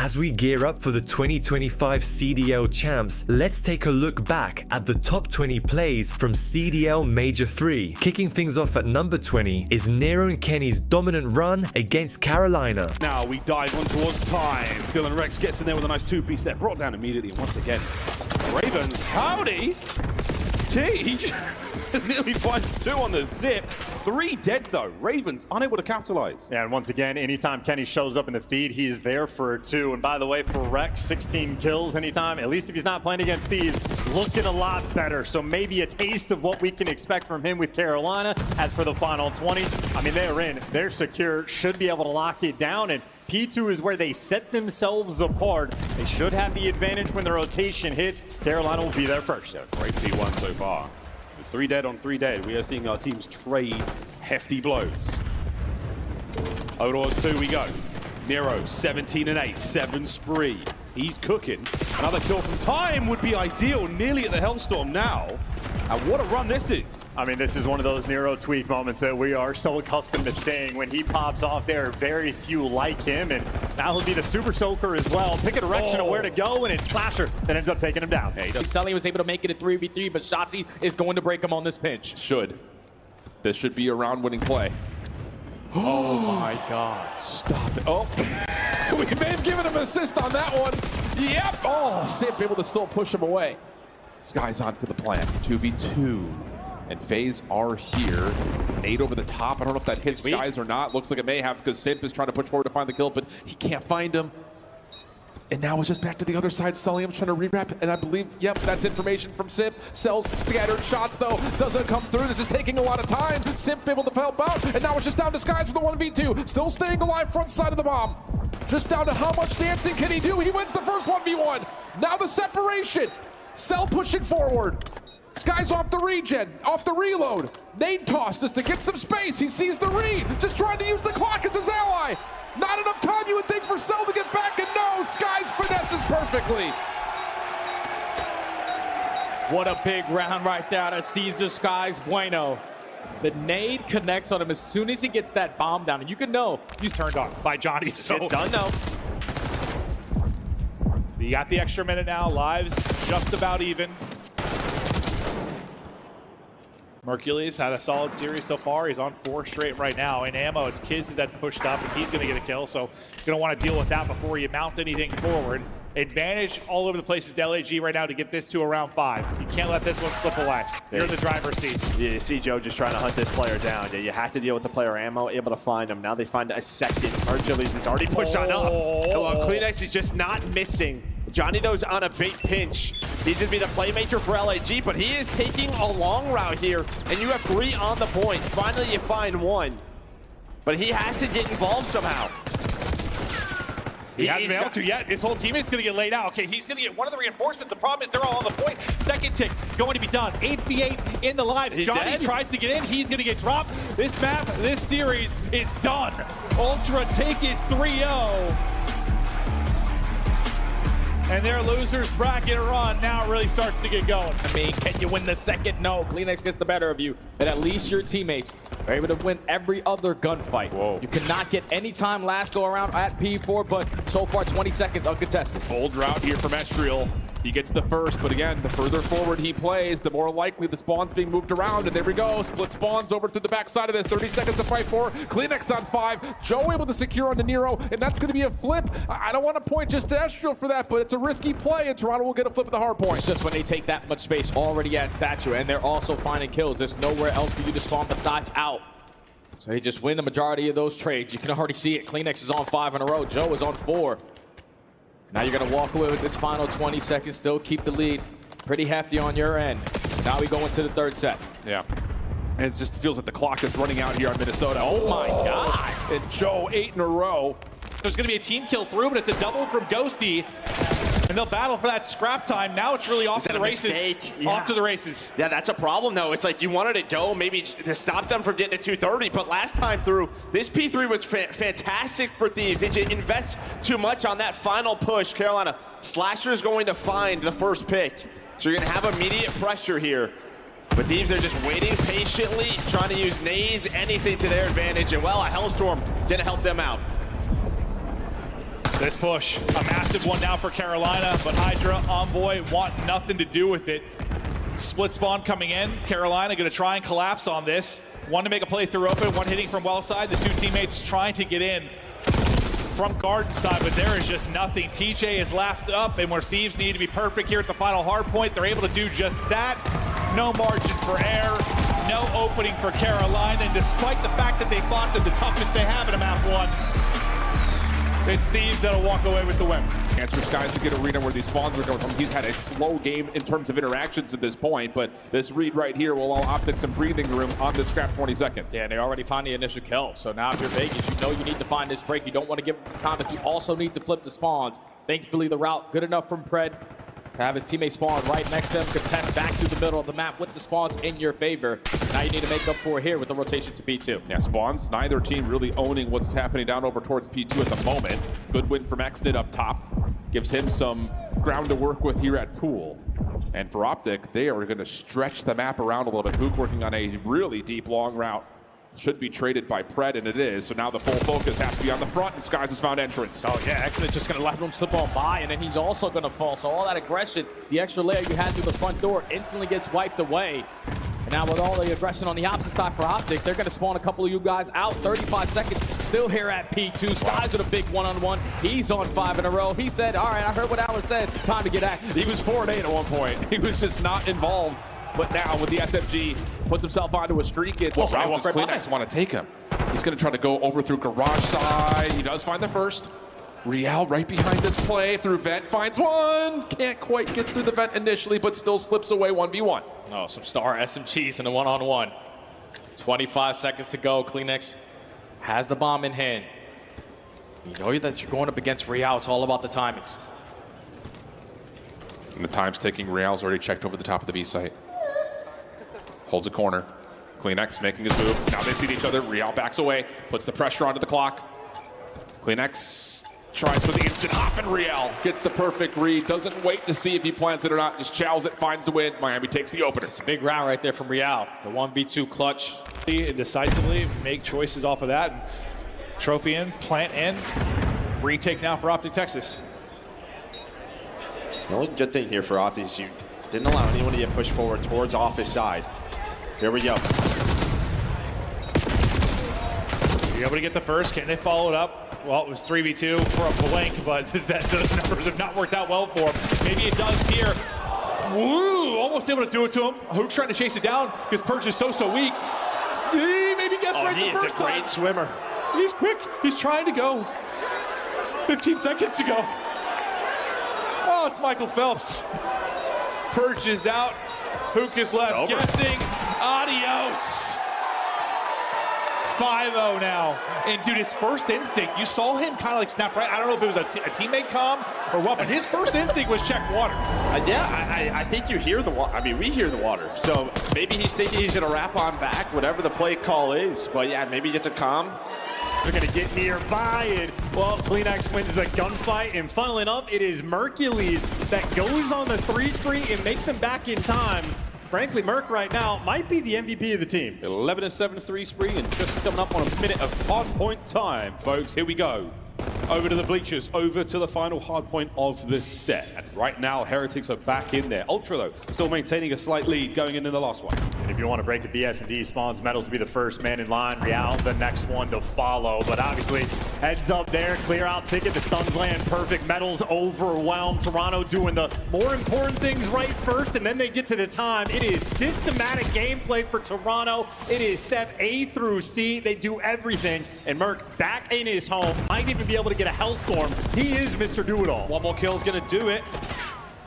As we gear up for the 2025 CDL champs, let's take a look back at the top 20 plays from CDL Major 3. Kicking things off at number 20 is Nero and Kenny's dominant run against Carolina. Now we dive on towards time. Dylan Rex gets in there with a nice two-piece there, brought down immediately once again. Ravens, howdy! He nearly finds 2 on the zip. 3 dead though. Ravens unable to capitalize. Yeah, and once again, anytime Kenny shows up in the feed, he is there for 2. And by the way, for Rex, 16 kills anytime, at least if he's not playing against Thieves, looking a lot better. So maybe a taste of what we can expect from him with Carolina. As for the final 20, I mean, they're in, they're secure, should be able to lock it down. And P2 is where they set themselves apart. They should have the advantage when the rotation hits. Carolina will be there first. Yeah, great P1 so far. With 3 dead on 3 dead, we are seeing our teams trade hefty blows. Odor's 2 we go. Nero, 17 and 8, 7 spree. He's cooking. Another kill from time would be ideal, nearly at the Hellstorm now. And what a run this is. I mean, this is one of those Nero tweak moments that we are so accustomed to seeing. When he pops off, there are very few like him, and now he'll be the Super Soaker as well. Pick a direction of where to go, and it's Slasher that ends up taking him down. Yeah, Sully was able to make it a 3v3, but Shotzi is going to break him on this pinch. This should be a round-winning play. Oh my God. Stop it. Oh, we may have given him an assist on that one. Yep. Oh, Simp able to still push him away. Sky's on for the plan. 2v2. And FaZe are here. Nade over the top. I don't know if that hits Skies or not. Looks like it may have because Simp is trying to push forward to find the kill, but he can't find him. And now it's just back to the other side. Sulliam's trying to rewrap, and I believe, yep, that's information from Simp. Sells scattered shots, though. Doesn't come through. This is taking a lot of time. Simp able to help out, and now it's just down to Skies for the 1v2. Still staying alive front side of the bomb. Just down to how much dancing can he do. He wins the first 1v1. Now the separation. Cell pushing forward. Sky's off the regen, off the reload. Nade toss just to get some space. He sees the read, just trying to use the clock as his ally. Not enough time, you would think, for Cell to get back, and no, Sky's finesses perfectly. What a big round right there to Caesar Skies Bueno. The nade connects on him as soon as he gets that bomb down, and you can know he's turned on by Johnny. So it's done though. You got the extra minute now. Lives just about even. Mercules had a solid series so far. He's on 4 straight right now. In ammo, it's Kiz that's pushed up, and he's going to get a kill. So you're going to want to deal with that before you mount anything forward. Advantage all over the place is LAG right now to get this to around 5. You can't let this one slip away. You're in the driver's seat. Yeah, you see Joe just trying to hunt this player down. Yeah, you have to deal with the player ammo, able to find him. Now they find a second. Mercules is already pushed on up. Well, Climax is just not missing. Johnny, though's on a big pinch. He's going to be the playmaker for LAG, but he is taking a long route here, and you have 3 on the point. Finally, you find 1. But he has to get involved somehow. He hasn't been able to yet. His whole teammate's going to get laid out. Okay, he's going to get one of the reinforcements. The problem is they're all on the point. Second tick going to be done. 8v8 in the lives. He's Johnny dead. tries to get in. He's going to get dropped. This map, this series is done. Ultra take it 3-0. And their losers bracket run now really starts to get going. I mean, can you win the second? No, Kleenex gets the better of you. But at least your teammates are able to win every other gunfight. Whoa. You cannot get any time last go around at P4, but so far 20 seconds uncontested. Bold route here from Estriel. He gets the first, but again, the further forward he plays, the more likely the spawn's being moved around. And there we go, split spawns over to the backside of this. 30 seconds to fight for. Kleenex on 5. Joe able to secure onto Nero, and that's going to be a flip. I don't want to point just to Estriel for that, but it's a risky play, and Toronto will get a flip at the hard point. It's just when they take that much space already at statue, and they're also finding kills. There's nowhere else for you to spawn besides out. So they just win the majority of those trades. You can already see it. Kleenex is on 5 in a row. Joe is on 4. Now you're going to walk away with this final 20 seconds, still keep the lead. Pretty hefty on your end. Now we go into the 3rd set. Yeah. And it just feels like the clock is running out here on Minnesota. Oh my God. And Joe, 8 in a row. There's going to be a team kill through, but it's a double from Ghosty. And they'll battle for that scrap time. Now it's really off to the races. Yeah. Off to the races. Yeah, that's a problem, though. It's like you wanted to go maybe to stop them from getting to 230, but last time through, this P3 was fantastic for Thieves. They just invest too much on that final push. Carolina, Slasher's going to find the first pick. So you're going to have immediate pressure here. But Thieves are just waiting patiently, trying to use nades, anything to their advantage. And, well, a Hellstorm going to help them out. This push, a massive one now for Carolina, but Hydra, Envoy want nothing to do with it. Split spawn coming in. Carolina going to try and collapse on this. One to make a play through open, one hitting from well side. The two teammates trying to get in from garden side, but there is just nothing. TJ is lapped up, and where Thieves need to be perfect here at the final hard point, they're able to do just that. No margin for error, no opening for Carolina, and despite the fact that they fought the toughest they have in a map one, it's Thieves that'll walk away with the win. Chance for Skies to get arena where these spawns are going from. He's had a slow game in terms of interactions at this point, but this read right here will allow OpTic some breathing room on this scrap 20 seconds. Yeah, and they already find the initial kill. So now if you're Vegas, you know you need to find this break. You don't want to give it this time, but you also need to flip the spawns. Thankfully, the route good enough from Pred to have his teammate spawn right next to him, contest back through the middle of the map with the spawns in your favor. Now you need to make up for it here with the rotation to P2. Yeah, spawns, neither team really owning what's happening down over towards P2 at the moment. Good win from Xnit up top. Gives him some ground to work with here at Pool. And for OpTic, they are going to stretch the map around a little bit. Hook working on a really deep, long route. Should be traded by Pred, and it is. So now the full focus has to be on the front, and Skies has found entrance. Oh yeah, Xnit's just gonna let him slip on by, and then he's also gonna fall. So all that aggression, the extra layer you had through the front door instantly gets wiped away. And now with all the aggression on the opposite side for OpTic, they're gonna spawn a couple of you guys out. 35 seconds, still here at P2. Skies with a big one-on-one. He's on 5 in a row. He said, all right, I heard what Alan said. Time to get active. He was 4-8 at one point. He was just not involved. But now with the SMG, puts himself onto a streak. What route does climax want to take him? He's going to try to go over through garage side. He does find the first. Real right behind this play through vent, finds one. Can't quite get through the vent initially, but still slips away 1v1. Oh, some star SMGs in a one-on-one. 25 seconds to go. Kleenex has the bomb in hand. You know that you're going up against Real. It's all about the timings. And the time's ticking. Real's already checked over the top of the B site. Holds a corner. Kleenex making his move. Now they see each other. Real backs away, puts the pressure onto the clock. Kleenex tries for the instant hop, and Real gets the perfect read. Doesn't wait to see if he plants it or not. Just chows it, finds the win. Miami takes the opener. It's a big round right there from Real. The 1v2 clutch. Decisively make choices off of that. And trophy in, plant in. Retake now for OpTic Texas. The only good thing here for OpTic is you didn't allow anyone to get pushed forward towards office side. Here we go. You're able to get the first. Can they follow it up? Well, it was 3v2 for a blink, but those numbers have not worked out well for him. Maybe it does here. Woo! Almost able to do it to him. Hook's trying to chase it down because Perch is so weak. He maybe guessed right the first time. He is a great swimmer. He's quick. He's trying to go. 15 seconds to go. Oh, it's Michael Phelps. Perch is out. Hook is left guessing. Adios. 5-0 now. And dude, his first instinct, you saw him kind of like snap right. I don't know if it was a teammate comm or what, but his first instinct was check water. Yeah, I think you hear the water. I mean, we hear the water. So maybe he's thinking he's going to wrap on back, whatever the play call is. But yeah, maybe he gets a comm. They're going to get nearby, and, well, Kleenex wins the gunfight, and funnily enough, it is Mercules that goes on the 3 spree and makes him back in time. Frankly, Merc right now might be the MVP of the team. 11-7 3 spree, and just coming up on a minute of hardpoint time, folks. Here we go. Over to the bleachers, over to the final hardpoint of the set. And right now, Heretics are back in there. Ultra, though, still maintaining a slight lead going into the last one. And if you want to break the BS&D spawns, Metals will be the first man in line. Real, the next one to follow. But obviously, heads up there, clear out ticket. The stuns land perfect. Metals overwhelmed. Toronto doing the more important things right first, and then they get to the time. It is systematic gameplay for Toronto. It is step A through C. They do everything. And Merc back in his home. Might even be able to get a Hellstorm. He is Mr. Do-It-All. One more kill's going to do it.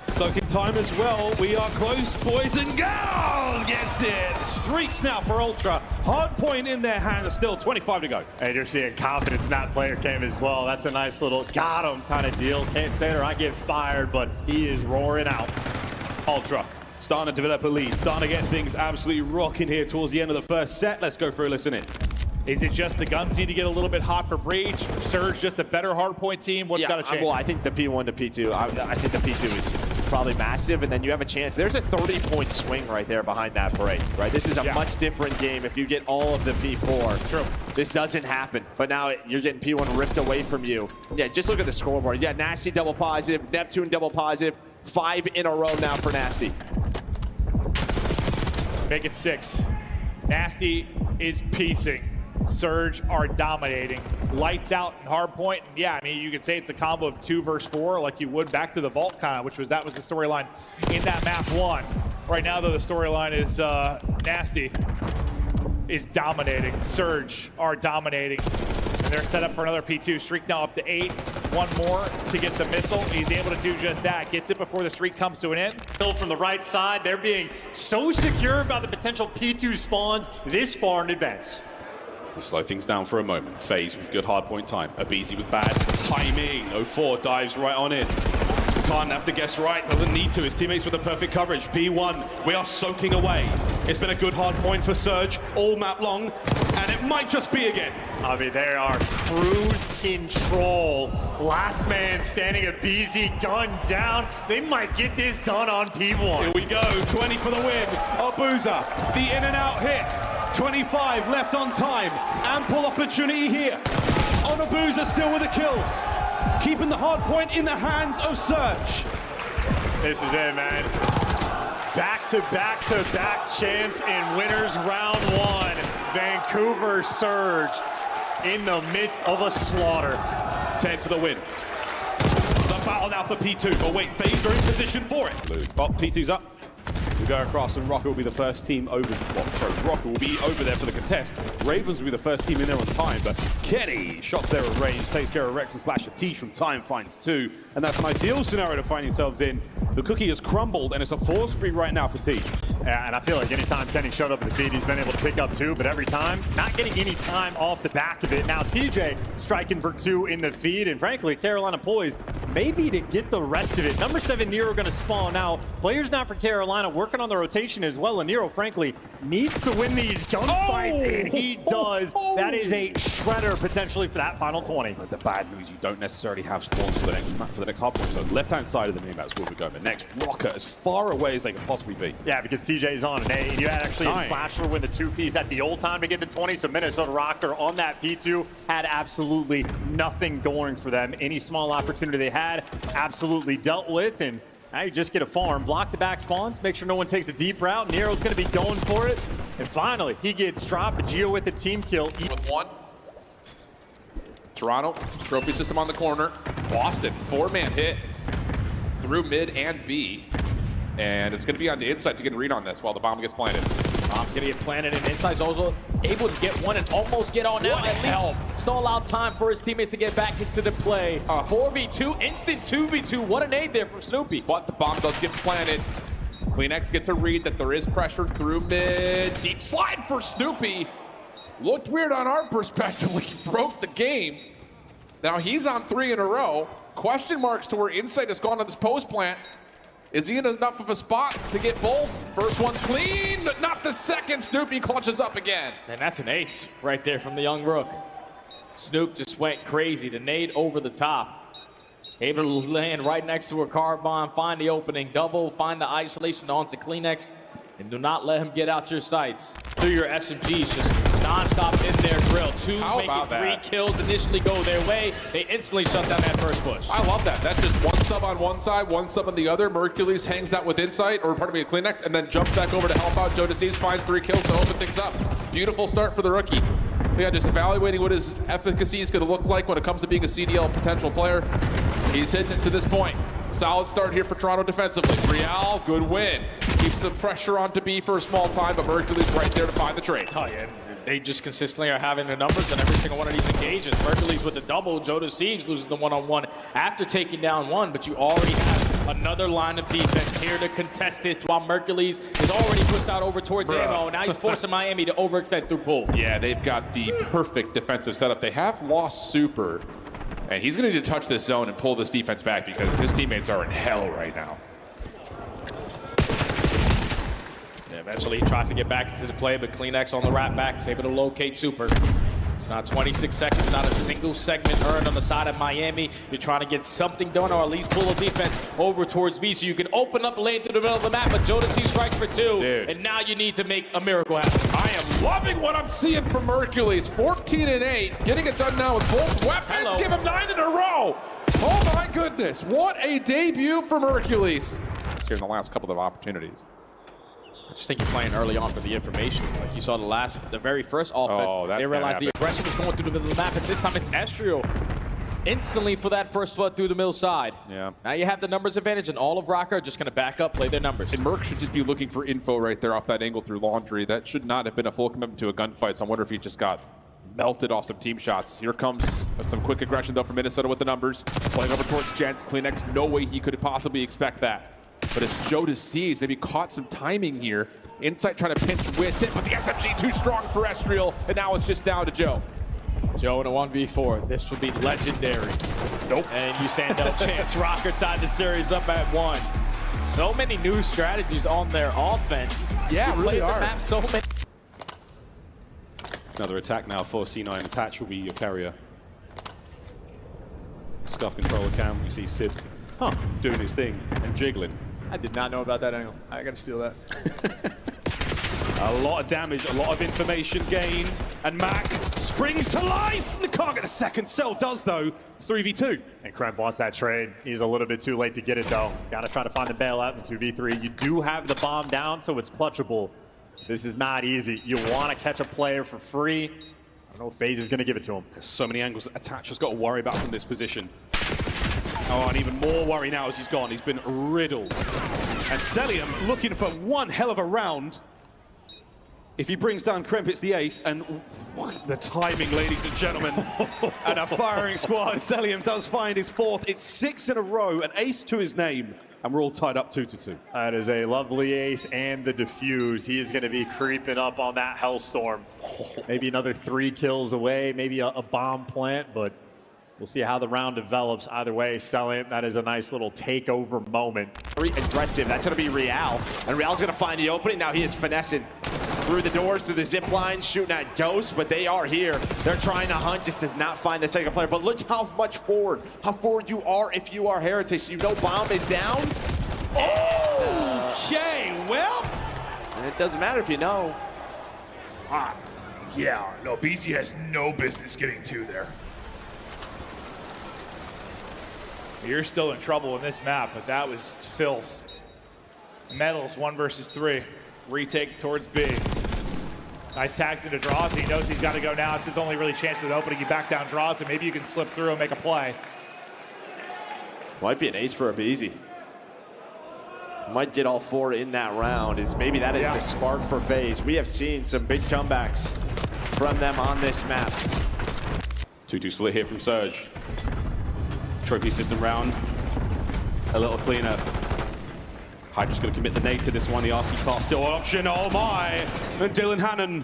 Soaking time as well. We are close, boys and girls. Gets it. Streaks now for Ultra. Hard point in their hand. Still 25 to go. And you're seeing confidence in that player cam as well. That's a nice little got him kind of deal. Can't say it or I get fired, but he is roaring out. Ultra starting to develop a lead. Starting to get things absolutely rocking here towards the end of the first set. Let's go for a listen in. Is it just the guns need to get a little bit hot for Breach? Surge just a better hardpoint team? What's got to change? Well, I think the P1 to P2, I think the P2 is probably massive, and then you have a chance. There's a 30-point swing right there behind that break, right? This is a much different game if you get all of the P4. True. This doesn't happen, but now you're getting P1 ripped away from you. Yeah, just look at the scoreboard. Yeah, Nasty double positive, Neptune double positive, 5 in a row now for Nasty. Make it 6. Nasty is piecing. Surge are dominating. Lights out and hard point. Yeah, I mean, you could say it's a combo of 2 versus 4, like you would back to the Vault kind of, that was the storyline in that map 1. Right now, though, the storyline is Nasty is dominating. Surge are dominating. And they're set up for another P2. Streak now up to 8. 1 more to get the missile. He's able to do just that. Gets it before the streak comes to an end. Kill from the right side. They're being so secure about the potential P2 spawns this far in advance. We slow things down for a moment. FaZe with good hardpoint time. Abizi with bad timing. 04 dives right on in. Can't have to guess right, doesn't need to. His teammates with the perfect coverage. P1, we are soaking away. It's been a good hard point for Surge all map long, and it might just be again. I mean, they are cruise control. Last man standing, Abizi, gun down. They might get this done on P1. Here we go, 20 for the win. Obuza, the in and out hit. 25 left on time. Ample opportunity here. Obuza still with the kills. Keeping the hard point in the hands of Surge. This is it, man. Back-to-back-to-back champs and winners round 1. Vancouver Surge in the midst of a slaughter. 10 for the win. The battle now for P2. But wait, FaZe are in position for it. Oh, P2's up. We go across, and Rocket will be the first team over. Rocket will be over there for the contest. Ravens will be the first team in there on time, but Kenny shots there at range, takes care of Rex and Slash Atish from time, finds 2, and that's an ideal scenario to find yourselves in. The cookie has crumbled, and it's a 4-spree right now for T. Yeah, and I feel like anytime Kenny showed up in the feed, he's been able to pick up 2, but every time, not getting any time off the back of it. Now TJ striking for 2 in the feed, and frankly, Carolina poised maybe to get the rest of it. Number 7, Nero going to spawn out. Players not for Carolina working on the rotation as well, and Nero, frankly, needs to win these gunfights, and he does. That is a shredder potentially for that final 20. But the bad news, you don't necessarily have spawns for the next map, for the next hard point. So left-hand side of the mini map's where we go. But next, Rocket as far away as they can possibly be. Yeah, because TJ's on an A, and you had actually a Slasher win the 2-piece at the old time to get the 20, so Minnesota Rocker on that P2 had absolutely nothing going for them. Any small opportunity they had, absolutely dealt with, and now you just get a farm, block the back spawns, make sure no one takes a deep route. Nero's going to be going for it, and finally, he gets dropped. Geo with the team kill. With 1. Toronto, trophy system on the corner. Boston, 4-man hit through mid and B. And it's going to be on the inside to get a read on this while the bomb gets planted. Bomb's going to get planted, and Inside's also able to get one and almost get on now. At least stall out time for his teammates to get back into the play. 4v2, instant 2v2. What a nade there from Snoopy. But the bomb does get planted. CleanX gets a read that there is pressure through mid. Deep slide for Snoopy. Looked weird on our perspective when he broke the game. Now he's on 3 in a row. Question marks to where Insight has gone on this post plant. Is he in enough of a spot to get both? First one's clean, but not the second. Snoopy clutches up again. And that's an ace right there from the young rook. Snoop just went crazy. The nade over the top. Able to land right next to a car bomb, find the opening, double, find the isolation onto CleanX, and do not let him get out your sights. Through your SMGs, just non-stop in their grill. 2, making 3 kills initially go their way. They instantly shut down that first push. I love that. That's just 1 sub on one side, 1 sub on the other. Mercules hangs out with Insight, or pardon me, CleanX, and then jumps back over to help out. Joe Decisive finds 3 kills to open things up. Beautiful start for the rookie. Yeah, just evaluating what his efficacy is going to look like when it comes to being a CDL potential player. He's hitting it to this point. Solid start here for Toronto defensively. Real, good win. Keeps the pressure on to B for a small time, but Mercules right there to find the trade. Oh, yeah. They just consistently are having the numbers in every single one of these engagements. Mercules with the double. Joe Deceives loses the one-on-one after taking down 1, but you already have another line of defense here to contest this while Mercules is already pushed out over towards ammo. Now he's forcing Miami to overextend through pool. Yeah, they've got the perfect defensive setup. They have lost Super, and he's going to need to touch this zone and pull this defense back because his teammates are in hell right now. Eventually he tries to get back into the play, but CleanX on the wrap back is able to locate Super. So now 26 seconds, not a single segment earned on the side of Miami. You're trying to get something done or at least pull a defense over towards B so you can open up a lane through the middle of the map, but Jodeci strikes for 2. Dude. And now you need to make a miracle happen. I am loving what I'm seeing from Hercules. 14 and 8, getting it done now with both weapons. Hello. Give him 9 in a row. Oh my goodness, what a debut from Hercules. Here in the last couple of opportunities. I just think you're playing early on for the information. Like you saw the very first offense, Oh, that's they realized the aggression was going through the middle of the map, and this time it's Estriel instantly for that first blood through the middle side. Yeah. Now you have the numbers advantage, and all of Rocker are just going to back up, play their numbers. And Merc should just be looking for info right there off that angle through Laundry. That should not have been a full commitment to a gunfight, so I wonder if he just got melted off some team shots. Here comes some quick aggression, though, from Minnesota with the numbers. Playing over towards Gents. climax, no way he could possibly expect that. But as Jodeci maybe caught some timing here. Insight trying to pinch with it, but the SMG too strong for Estriel, and now it's just down to Joe. Joe in a 1v4. This would be legendary. Nope. And you stand no chance. Rocker tied the series up at 1. So many new strategies on their offense. Yeah, You really play the are. map so many. Another attack now for C9. Attach will be your carrier. Scuff controller cam. You see Sid doing his thing and jiggling. I did not know about that angle. I gotta steal that. A lot of damage, a lot of information gained, and Mac springs to life. They can't get the second. Cell does though. 3v2. And Kremp wants that trade. He's a little bit too late to get it though. Gotta try to find the bailout in 2v3. You do have the bomb down, so it's clutchable. This is not easy. You want to catch a player for free. I don't know if FaZe is gonna give it to him. There's so many angles Attach has got to worry about from this position. Oh, and even more worry now as he's gone. He's been riddled. And Celium looking for one hell of a round. If he brings down Kremp, it's the ace. And the timing, ladies and gentlemen. And a firing squad. Celium does find his 4th. It's 6 in a row, an ace to his name. And we're all tied up 2-2. That is a lovely ace and the defuse. He is going to be creeping up on that hellstorm. Maybe another 3 kills away, maybe a bomb plant, but we'll see how the round develops. Either way, Celium, that is a nice little takeover moment. Very aggressive. That's going to be Real. And Real's going to find the opening. Now he is finessing through the doors, through the zip lines, shooting at Ghosts, but they are here. They're trying to hunt, just does not find the second player. But look how forward you are if you are Heretics. You know bomb is down. Okay, well. And it doesn't matter if you know. Yeah, no, BC has no business getting 2 there. You're still in trouble in this map, but that was filth. Metals, 1 versus 3. Retake towards B. Nice tags into draws. He knows he's got to go now. It's his only really chance at opening. You back down draws, and maybe you can slip through and make a play. Might be an ace for a BZ. Might get all 4 in that round. Maybe that is the spark for FaZe. We have seen some big comebacks from them on this map. 2-2 split here from Surge. Trophy system round. A little cleaner. Hydra's going to commit the nade to this one. The RC car still an option. Oh my! And Dylan Hannon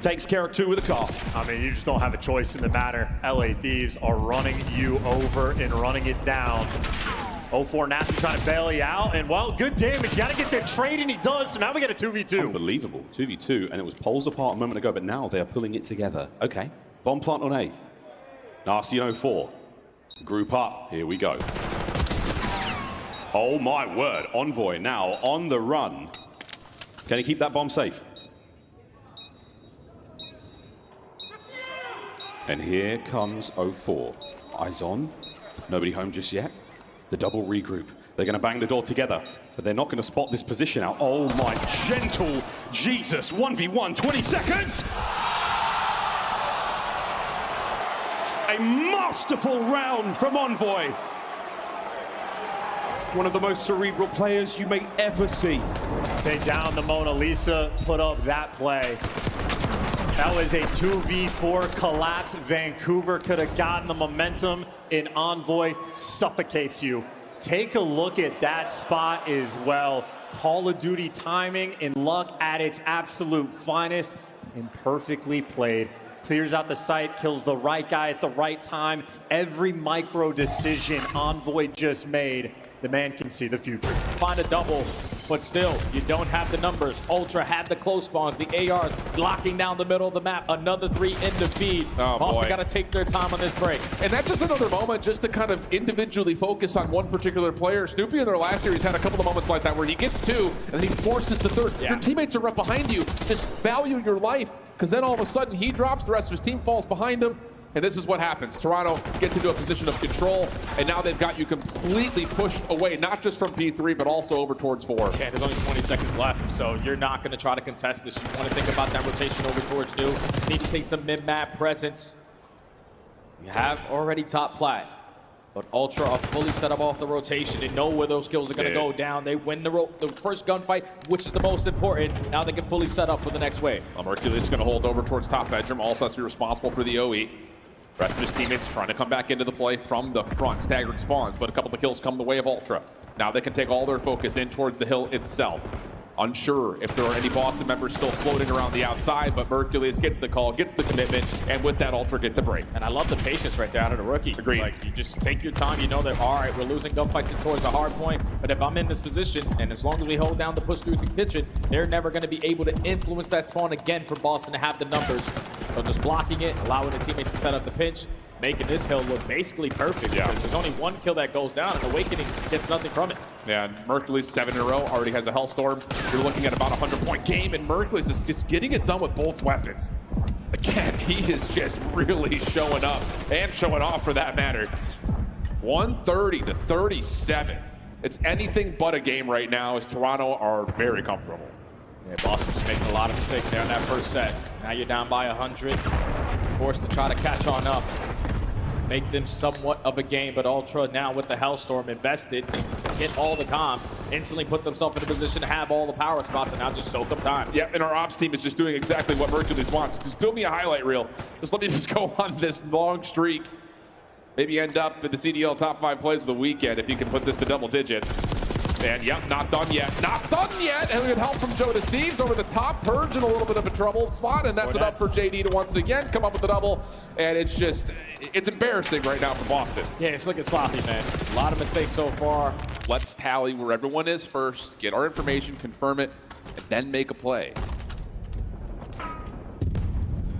takes care of 2 with a car. I mean, you just don't have a choice in the matter. LA Thieves are running you over and running it down. 0-4 Nasty trying to bail you out, and well, good damage. You got to get that trade, and he does. So now we get a 2v2. Unbelievable. 2v2, and it was poles apart a moment ago, but now they're pulling it together. Okay. Bomb plant on A. Nasty 0-4. Group up. Here we go. Oh my word. Envoy now on the run. Can he keep that bomb safe? And here comes 0-4. Eyes on. Nobody home just yet. The double regroup. They're going to bang the door together, but they're not going to spot this position out. Oh my gentle Jesus. 1v1, 20 seconds. A masterful round from Envoy. One of the most cerebral players you may ever see. Take down the Mona Lisa, put up that play. That was a 2v4 collapse. Vancouver could have gotten the momentum, and Envoy suffocates you. Take a look at that spot as well. Call of Duty timing and luck at its absolute finest, and perfectly played. Clears out the site, kills the right guy at the right time. Every micro decision Envoy just made, the man can see the future. Find a double. but still, you don't have the numbers. Ultra had the close spawns, the ARs locking down the middle of the map. Another 3 in the feed. Also got to take their time on this break. And that's just another moment just to kind of individually focus on one particular player. Snoopy in their last series had a couple of moments like that where he gets 2 and then he forces the 3rd. Yeah. Your teammates are right behind you. Just value your life, because then all of a sudden he drops, the rest of his team falls behind him. And this is what happens. Toronto gets into a position of control, and now they've got you completely pushed away, not just from P3, but also over towards 4. Yeah, there's only 20 seconds left, so you're not going to try to contest this. You want to think about that rotation over towards New. Need to take some mid-map presence. You have already top plat, but Ultra are fully set up off the rotation. They know where those kills are going to go down. They win the first gunfight, which is the most important. Now they can fully set up for the next wave. Mercules is going to hold over towards top bedroom. Also has to be responsible for the OE. Rest of his teammates trying to come back into the play from the front. Staggered spawns, but a couple of kills come the way of Ultra. Now they can take all their focus in towards the hill itself. Unsure if there are any Boston members still floating around the outside, but Mercules gets the call, gets the commitment, and with that, Ultra get the break. And I love the patience right there out of the rookie. Agreed. Like, you just take your time. You know that, all right, we're losing gunfights towards the hard point, but if I'm in this position, and as long as we hold down the push through the kitchen, they're never going to be able to influence that spawn again for Boston to have the numbers. So just blocking it, allowing the teammates to set up the pinch, making this hill look basically perfect. Yeah. There's only 1 kill that goes down, and Awakening gets nothing from it. Yeah, and Mercules 7 in a row, already has a Hellstorm. You're looking at about a 100-point game, and Mercules is just getting it done with both weapons. Again, he is just really showing up, and showing off for that matter. 130 to 37. It's anything but a game right now, as Toronto are very comfortable. Yeah, Boston just making a lot of mistakes there in that first set. Now you're down by 100. Forced to try to catch on up. Make them somewhat of a game, but Ultra now with the Hellstorm invested to hit all the comms, instantly put themselves in a position to have all the power spots and now just soak up time. Yep, and our ops team is just doing exactly what Mercules wants. Just build me a highlight reel. Just let me just go on this long streak. Maybe end up in the CDL top 5 plays of the weekend if you can put this to double digits. And yep, not done yet. Not done yet! And we get help from Joe Decisive over the top. Purge in a little bit of a trouble spot, and that's enough for JD to once again come up with the double. And it's just, it's embarrassing right now for Boston. Yeah, it's looking sloppy, man. A lot of mistakes so far. Let's tally where everyone is first, get our information, confirm it, and then make a play.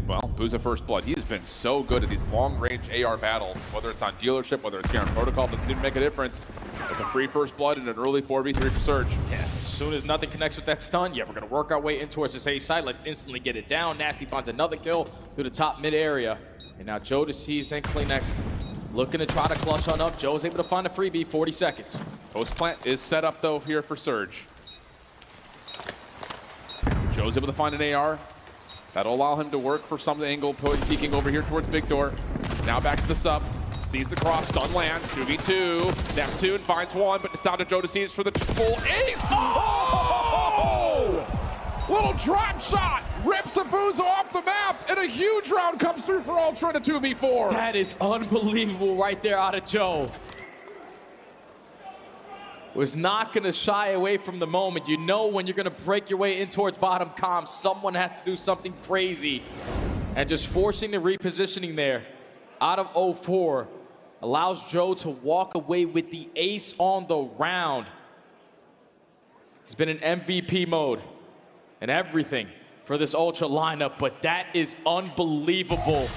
Well, Booza First Blood, he has been so good at these long-range AR battles, whether it's on dealership, whether it's here on Protocol, doesn't seem to make a difference. It's a free First Blood and an early 4v3 for Surge. Yeah, as soon as nothing connects with that stun, yeah, we're going to work our way in towards this A side. Let's instantly get it down. Nasty finds another kill through the top mid area. And now Joe Deceives and Climax looking to try to clutch on up. Joe's able to find a freebie, 40 seconds. Post plant is set up, though, here for Surge. Joe's able to find an AR. That'll allow him to work for some angle, peeking over here towards Big Door. Now back to the sub. Sees the cross, stun lands, 2v2. Neptune finds one, but it's out to Joe Deceives for the full ace. Oh! Little drop shot, rips a Booza off the map, and a huge round comes through for Ultra in a 2v4. That is unbelievable right there out of Joe. Was not going to shy away from the moment. You know when you're going to break your way in towards bottom comms, someone has to do something crazy. And just forcing the repositioning there out of 04 allows Joe to walk away with the ace on the round. He's been in MVP mode and everything for this Ultra lineup, but that is unbelievable.